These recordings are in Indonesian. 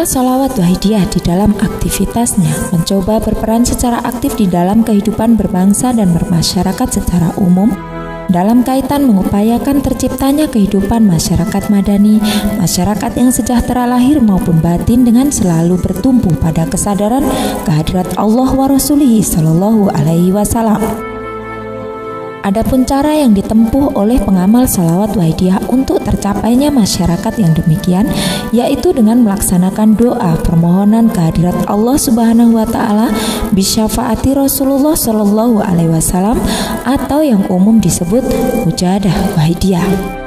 Pengamal sholawat Wahidiyah di dalam aktivitasnya mencoba berperan secara aktif di dalam kehidupan berbangsa dan bermasyarakat secara umum dalam kaitan mengupayakan terciptanya kehidupan masyarakat madani, masyarakat yang sejahtera lahir maupun batin dengan selalu bertumpu pada kesadaran kehadirat Allah wa Rasulihi sallallahu alaihi wasallam. Adapun cara yang ditempuh oleh pengamal sholawat Wahidiyah untuk tercapainya masyarakat yang demikian, yaitu dengan melaksanakan doa permohonan kehadirat Allah Subhanahu wa taala bisyafaati Rasulullah sallallahu alaihi wasallam atau yang umum disebut mujahadah Wahidiyah.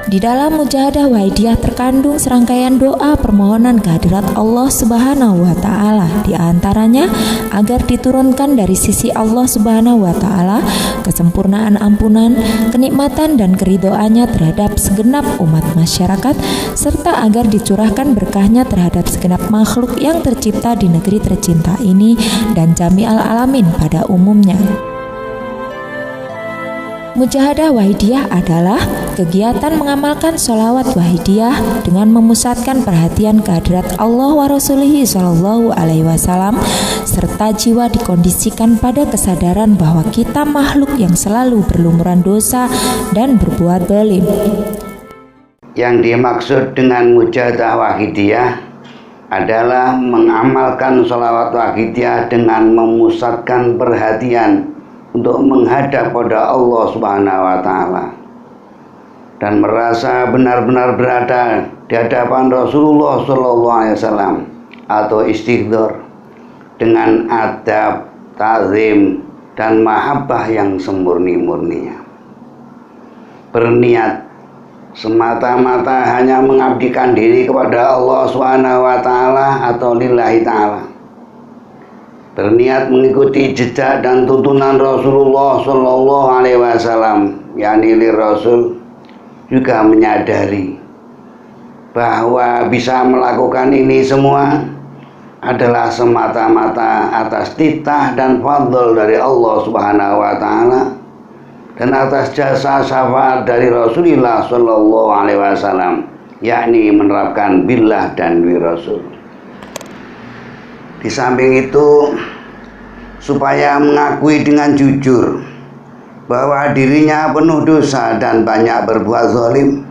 Di dalam mujahadah Wahidiyah terkandung serangkaian doa permohonan kehadirat Allah Subhanahu wa taala, di antaranya agar diturunkan dari sisi Allah Subhanahu wa taala kesempurnaan ampunan, kenikmatan dan keridhoannya terhadap segenap umat masyarakat, serta agar dicurahkan berkahnya terhadap segenap makhluk yang tercipta di negeri tercinta ini dan jami'al alamin pada umumnya. Mujahadah Wahidiyah adalah kegiatan mengamalkan sholawat Wahidiyah dengan memusatkan perhatian kehadirat Allah wa Rasulihi sallallahu alaihi wasallam, serta jiwa dikondisikan pada kesadaran bahwa kita makhluk yang selalu berlumuran dosa dan berbuat zalim. Yang dimaksud dengan mujahadah Wahidiyah adalah mengamalkan sholawat Wahidiyah dengan memusatkan perhatian untuk menghadap pada Allah Subhanahu wa taala dan merasa benar-benar berada di hadapan Rasulullah sallallahu alaihi wasallam atau istighdar dengan adab, ta'zim dan mahabbah yang semurni-murninya. Berniat semata-mata hanya mengabdikan diri kepada Allah Subhanahu wa taala atau lillahi taala. Berniat mengikuti jejak dan tuntunan Rasulullah sallallahu alaihi wasallam, yakni Rasul, juga menyadari bahwa bisa melakukan ini semua adalah semata-mata atas titah dan fadl dari Allah Subhanahu wa taala dan atas jasa syafaat dari Rasulullah sallallahu alaihi wasallam, yakni menerapkan billah dan wi Rasul. Di samping itu, supaya mengakui dengan jujur bahwa dirinya penuh dosa dan banyak berbuat zalim,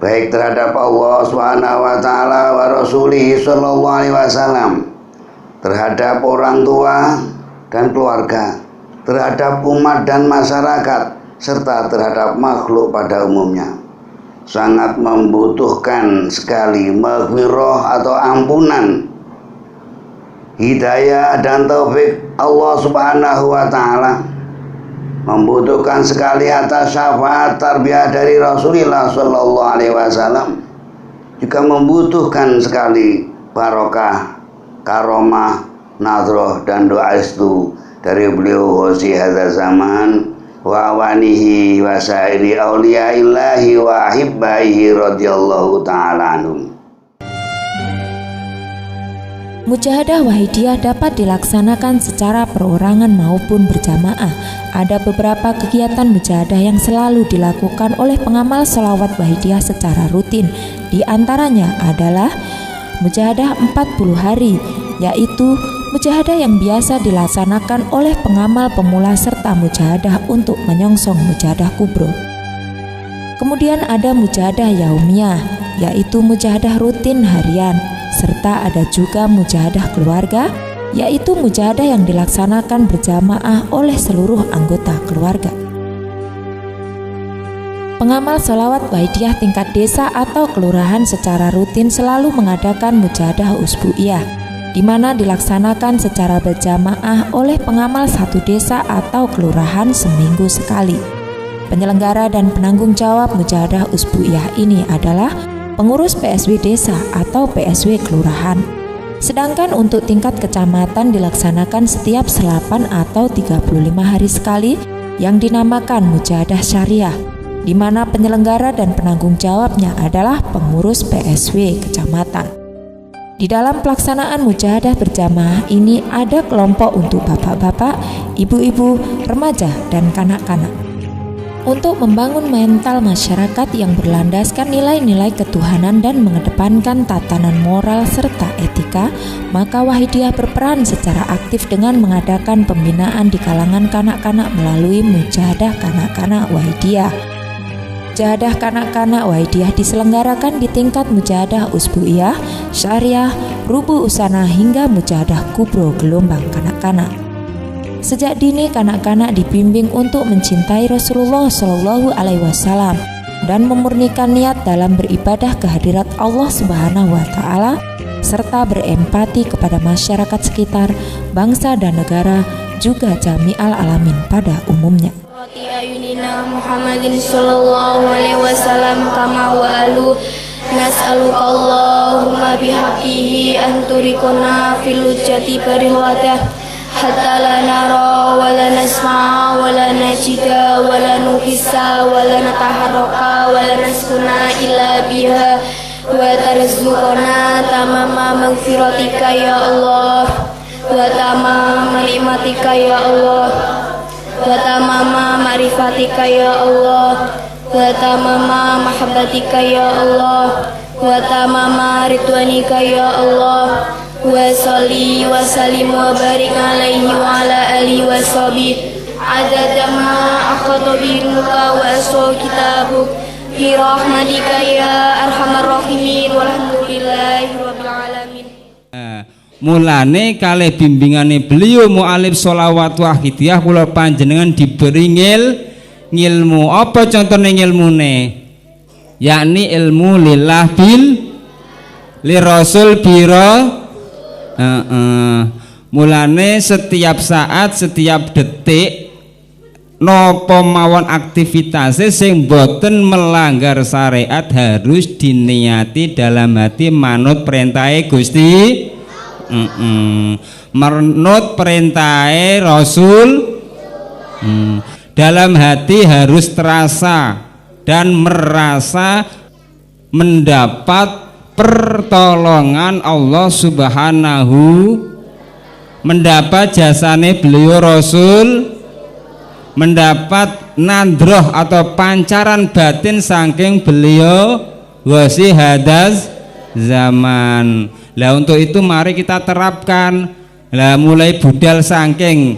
baik terhadap Allah Subhanahu wa taala wa Rasulih sallallahu alaihi wasallam, terhadap orang tua dan keluarga, terhadap umat dan masyarakat, serta terhadap makhluk pada umumnya, sangat membutuhkan sekali maghfirah atau ampunan, hidayah dan taufik Allah Subhanahu wa taala, membutuhkan sekali atas syafaat tarbiyah dari Rasulullah sallallahu alaihi wasallam, juga membutuhkan sekali barokah, karomah, nadroh dan doa restu dari beliau hosi hadza zaman wa awanihi wa sairi auliyaillahi wa ahibbaihi radhiyallahu ta'ala anhum. Mujahadah Wahidiyah dapat dilaksanakan secara perorangan maupun berjamaah. Ada beberapa kegiatan mujahadah yang selalu dilakukan oleh pengamal sholawat Wahidiyah secara rutin. Di antaranya adalah mujahadah 40 hari, yaitu mujahadah yang biasa dilaksanakan oleh pengamal pemula serta mujahadah untuk menyongsong mujahadah kubro. Kemudian ada mujahadah yaumiyah, yaitu mujahadah rutin harian, serta ada juga mujahadah keluarga, yaitu mujahadah yang dilaksanakan berjamaah oleh seluruh anggota keluarga. Pengamal sholawat Wahidiyah tingkat desa atau kelurahan secara rutin selalu mengadakan mujahadah usbu'iyah, di mana dilaksanakan secara berjamaah oleh pengamal satu desa atau kelurahan seminggu sekali. Penyelenggara dan penanggung jawab mujahadah usbu'iyah ini adalah pengurus PSW desa atau PSW kelurahan. Sedangkan untuk tingkat kecamatan dilaksanakan setiap 8 atau 35 hari sekali yang dinamakan mujahadah syariah, di mana penyelenggara dan penanggung jawabnya adalah pengurus PSW kecamatan. Di dalam pelaksanaan mujahadah berjamaah ini ada kelompok untuk bapak-bapak, ibu-ibu, remaja, dan kanak-kanak. Untuk membangun mental masyarakat yang berlandaskan nilai-nilai ketuhanan dan mengedepankan tatanan moral serta etika, maka Wahidiyah berperan secara aktif dengan mengadakan pembinaan di kalangan kanak-kanak melalui Mujahadah Kanak-kanak Wahidiyah. Mujahadah Kanak-kanak Wahidiyah diselenggarakan di tingkat Mujahadah Usbu'iyah, Syariah, Rubu Usana hingga Mujahadah Kubro gelombang kanak-kanak. Sejak dini kanak-kanak dibimbing untuk mencintai Rasulullah Shallallahu Alaihi Wasallam dan memurnikan niat dalam beribadah kehadirat Allah Subhanahu Wa Taala serta berempati kepada masyarakat sekitar, bangsa dan negara, juga jami'al alamin pada umumnya. Ayunina Muhammadin Sallallahu Alaihi Wasallam kama wa alu nas'aluka Allahumma bihaqqihi anturikuna fil ujjati bariwadah hatta la nara wa la nasma'a wa la najida wa la nuhissa wa la nataharraka wa la naskuna illa biha wa tarzuqana tamama maghfiratika ya Allah wa tamama nikmatika ya Allah wa tamama ma'rifatika ya Allah wa tamama mahabbatika ya Allah wa tamama ridwanika ya Allah wa salli wa sallim wa barik alaihi wa ala alihi wa sahbihi adada ma akhadha bimuka wa aswa kitabuk fi rahmatika ya arhamar rahimin walhamdulillahi rabbil alamin. Mulane kalih bimbingane beliau mu'alif sholawat Wahidiyah kula panjenengan diberi ngilmu. Apa contohnya ngilmune? Yakni ilmu lillah bil li rasul biro. Mulane setiap saat, setiap detik nopo mawon aktivitasnya sing boten melanggar syariat harus diniati dalam hati manut perintahe Gusti, manut perintahe Rasul. Dalam hati harus terasa dan merasa mendapat pertolongan Allah Subhanahu, mendapat jasane beliau Rasul, mendapat nadroh atau pancaran batin saking beliau wasi hadas zaman. Lah untuk itu mari kita terapkan. Lah mulai budal saking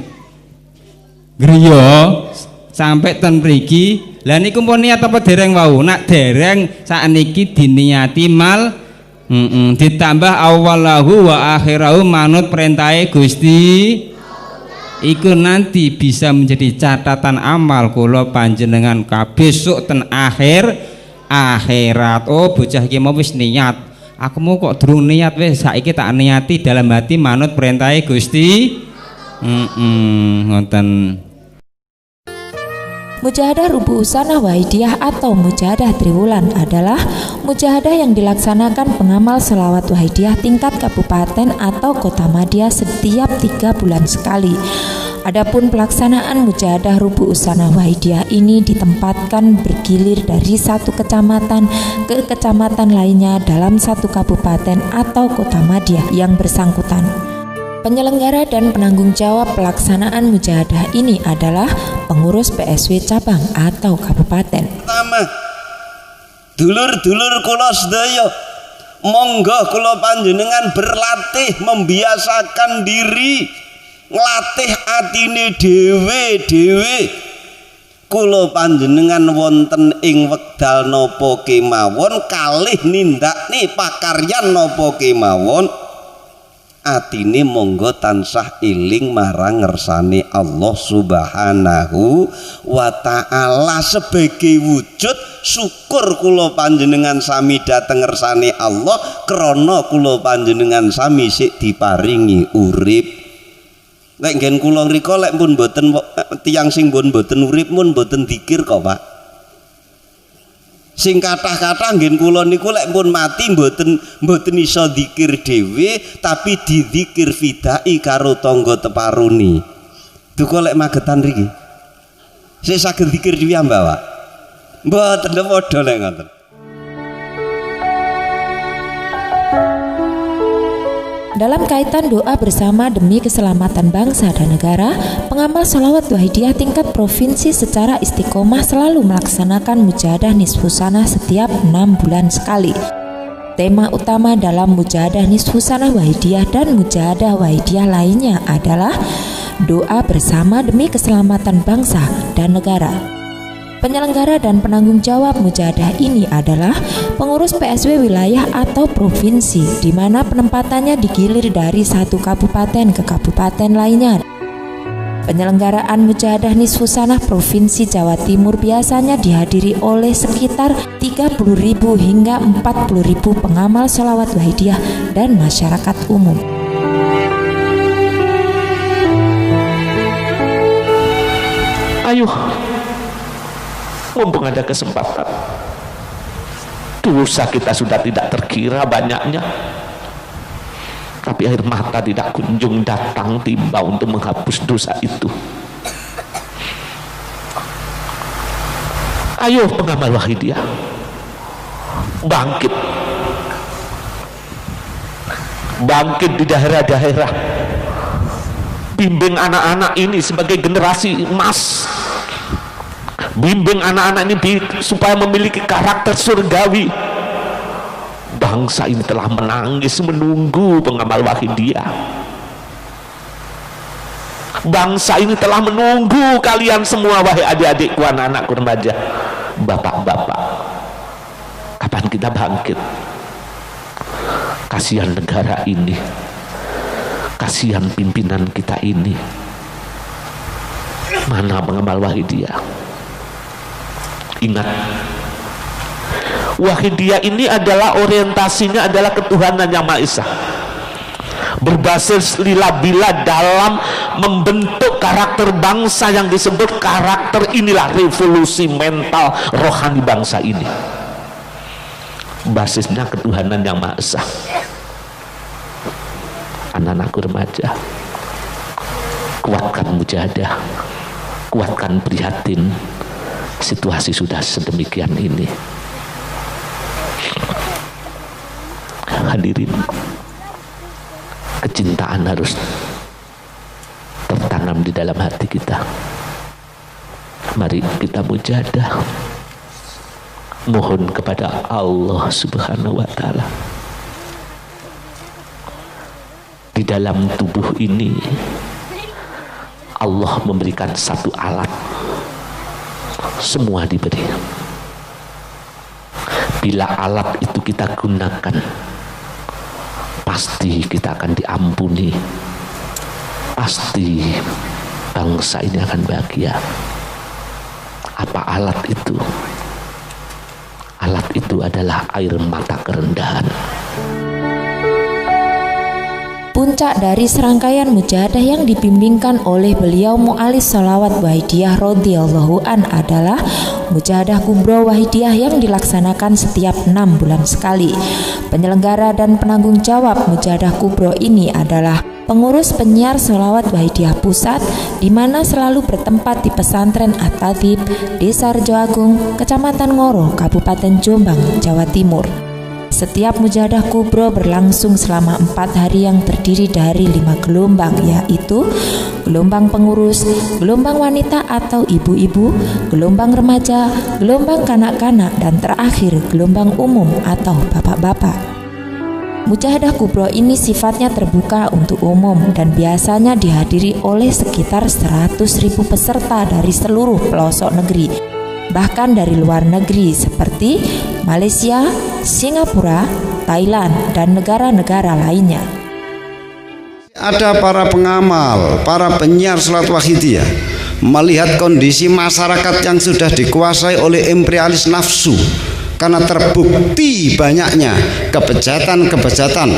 griya sampai ten mriki. Lah niku pun niat apa dereng wau? Nak dereng sakniki diniati mal ditambah awalahu wa akhirahu manut perintahe Gusti. Iku nanti bisa menjadi catatan amal kula panjenengan kabeh sok ten akhirat. Oh bocah iki mau wis niat. Aku mau kok durung niat wis saiki tak niati dalam hati manut perintahe Gusti. Ngoten. Mujahadah Rubu Usanah Wahidiyah atau Mujahadah Triwulan adalah mujahadah yang dilaksanakan pengamal sholawat Wahidiyah tingkat kabupaten atau kota madya setiap 3 bulan sekali. Adapun pelaksanaan Mujahadah Rubu Usanah Wahidiyah ini ditempatkan bergilir dari satu kecamatan ke kecamatan lainnya dalam satu kabupaten atau kota madya yang bersangkutan. Penyelenggara dan penanggung jawab pelaksanaan mujahadah ini adalah pengurus PSW cabang atau kabupaten. Pertama, dulur-dulur kula sedaya, monggo kula panjenengan berlatih membiasakan diri, nglatih atine dhewe-dhewe. Kula panjenengan wonten ing wekdal napa kemawon kalih nindakne pakaryan napa kemawon, atine monggo tansah eling marang ngersane Allah Subhanahu wa Ta'ala sebagai wujud syukur kula panjenengan sami dateng ngersane Allah krana kula panjenengan sami sik diparingi urip. Lek nggen kula ngrika lek pun mboten tiyang sing mboten urip mun mboten dzikir kok Pak. Sing kathah-kathah nggih kula niku lek pun mati mboten iso dzikir dhewe tapi didzikir fidai karo tangga teparuni. Duka lek magetan riki. Sik saged dzikir dhewe Mbak Pak. Mboten padha lek ngoten. Dalam kaitan doa bersama demi keselamatan bangsa dan negara, pengamal sholawat Wahidiyah tingkat provinsi secara istiqomah selalu melaksanakan mujahadah nisfu sanah setiap 6 bulan sekali. Tema utama dalam mujahadah nisfu sanah Wahidiyah dan mujahadah Wahidiyah lainnya adalah doa bersama demi keselamatan bangsa dan negara. Penyelenggara dan penanggung jawab mujahadah ini adalah pengurus PSW wilayah atau provinsi, di mana penempatannya digilir dari satu kabupaten ke kabupaten lainnya. Penyelenggaraan mujahadah nisfu sanah Provinsi Jawa Timur biasanya dihadiri oleh sekitar 30.000 hingga 40.000 pengamal sholawat Wahidiyah dan masyarakat umum. Ayo, mumpung ada kesempatan, dosa kita sudah tidak terkira banyaknya, tapi air mata tidak kunjung datang tiba untuk menghapus dosa itu. Ayo pengamal Wahidiyah, bangkit di daerah-daerah, bimbing anak-anak ini sebagai generasi emas, bimbing anak-anak ini supaya memiliki karakter surgawi. Bangsa ini telah menangis menunggu pengamal Wahidiyah. Bangsa ini telah menunggu kalian semua, wahai adik-adikku, anak-anakku remaja, bapak-bapak. Kapan kita bangkit? Kasihan negara ini, kasihan pimpinan kita ini. Mana pengamal Wahidiyah? Ingat, Wahidiyah ini adalah orientasinya adalah ketuhanan yang Maha Esa, berbasis lillah dalam membentuk karakter bangsa yang disebut karakter. Inilah revolusi mental rohani bangsa ini, basisnya ketuhanan yang Maha Esa. Anak-anakku remaja, kuatkan mujahadah, kuatkan prihatin. Situasi sudah sedemikian ini. Hadirin, kecintaan harus tertanam di dalam hati kita. Mari kita mujahadah, mohon kepada Allah Subhanahu wa Ta'ala. Di dalam tubuh ini Allah memberikan satu alat, semua diberi. Bila alat itu kita gunakan, pasti kita akan diampuni, pasti bangsa ini akan bahagia. Apa alat itu? Alat itu adalah air mata kerendahan. Puncak dari serangkaian mujahadah yang dibimbingkan oleh beliau Mu'alis Sholawat Wahidiyah radhiyallahu an adalah mujahadah kubro Wahidiyah yang dilaksanakan setiap 6 bulan sekali. Penyelenggara dan penanggung jawab mujahadah kubro ini adalah pengurus penyiar Sholawat Wahidiyah Pusat, di mana selalu bertempat di Pesantren At-Tadhib, Desa Rejo Agung, Kecamatan Ngoro, Kabupaten Jombang, Jawa Timur. Setiap mujahadah kubro berlangsung selama 4 hari yang terdiri dari 5 gelombang, yaitu gelombang pengurus, gelombang wanita atau ibu-ibu, gelombang remaja, gelombang kanak-kanak, dan terakhir gelombang umum atau bapak-bapak. Mujahadah kubro ini sifatnya terbuka untuk umum dan biasanya dihadiri oleh sekitar 100.000 peserta dari seluruh pelosok negeri, bahkan dari luar negeri seperti Malaysia, Singapura, Thailand, dan negara-negara lainnya. Ada para pengamal, para penyiar sholawat Wahidiyah melihat kondisi masyarakat yang sudah dikuasai oleh imperialis nafsu, karena terbukti banyaknya kebejatan-kebejatan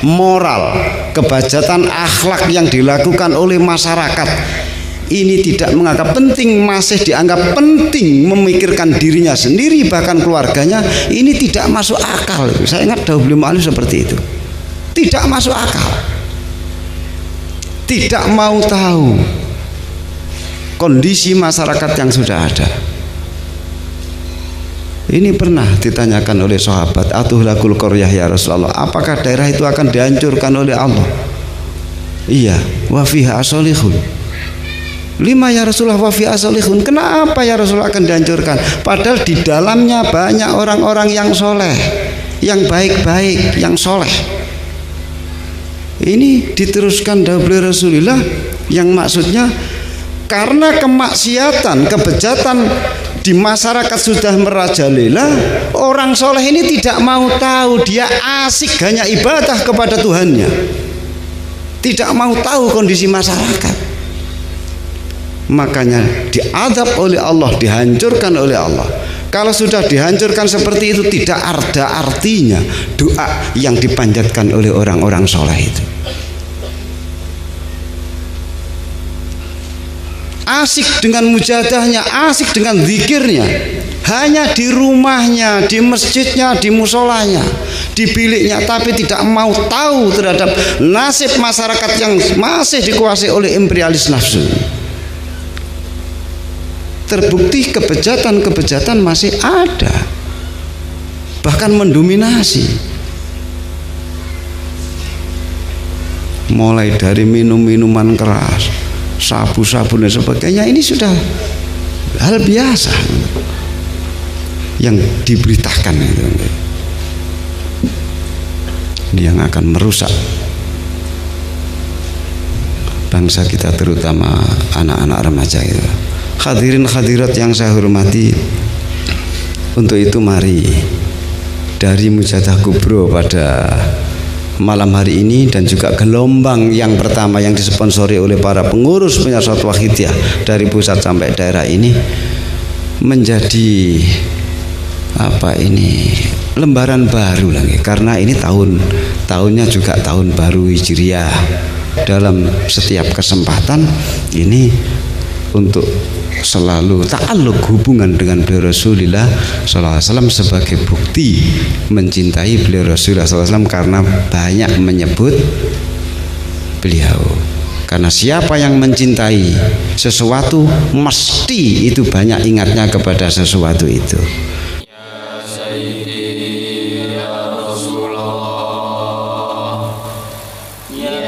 moral, kebejatan akhlak yang dilakukan oleh masyarakat. Ini tidak menganggap penting, masih dianggap penting memikirkan dirinya sendiri, bahkan keluarganya. Ini tidak masuk akal. Saya ingat dahulu beliau Mu'alim seperti itu. Tidak masuk akal. Tidak mau tahu kondisi masyarakat yang sudah ada. Ini pernah ditanyakan oleh sahabat, atuhlakul qaryah ya Rasulullah, apakah daerah itu akan dihancurkan oleh Allah? Iya, wa fiha asolihun. Lima ya Rasulullah, wa fiha asolihun. Kenapa ya Rasulullah akan dihancurkan? Padahal di dalamnya banyak orang-orang yang soleh, yang baik-baik, yang soleh. Ini diteruskan dari Rasulullah, yang maksudnya karena kemaksiatan, kebejatan di masyarakat sudah merajalela, orang soleh ini tidak mau tahu, dia asik hanya ibadah kepada Tuhannya, tidak mau tahu kondisi masyarakat. Makanya diadab oleh Allah, dihancurkan oleh Allah. Kalau sudah dihancurkan seperti itu, tidak ada artinya doa yang dipanjatkan oleh orang-orang soleh itu. Asik dengan mujadahnya, asik dengan zikirnya, hanya di rumahnya, di masjidnya, di musolanya, di biliknya, tapi tidak mau tahu terhadap nasib masyarakat yang masih dikuasai oleh imperialis nafsu. Terbukti kebejatan-kebejatan masih ada, bahkan mendominasi, mulai dari minum-minuman keras, sabu-sabu dan sebagainya. Ini sudah hal biasa yang diberitakan itu. Ini yang akan merusak bangsa kita, terutama anak-anak remaja itu. Hadirin hadirat yang saya hormati, untuk itu mari dari Mujadah Kubro pada malam hari ini dan juga gelombang yang pertama yang disponsori oleh para pengurus Penyasat Wahidiyah dari pusat sampai daerah ini menjadi lembaran baru lagi, karena ini tahunnya juga tahun baru Hijriah. Dalam setiap kesempatan ini untuk selalu ta'alluq, hubungan dengan beliau Rasulullah SAW sebagai bukti mencintai beliau Rasulullah SAW, karena banyak menyebut beliau. Karena siapa yang mencintai sesuatu mesti itu banyak ingatnya kepada sesuatu itu. Ya Sayyidi ya Rasulullah, ya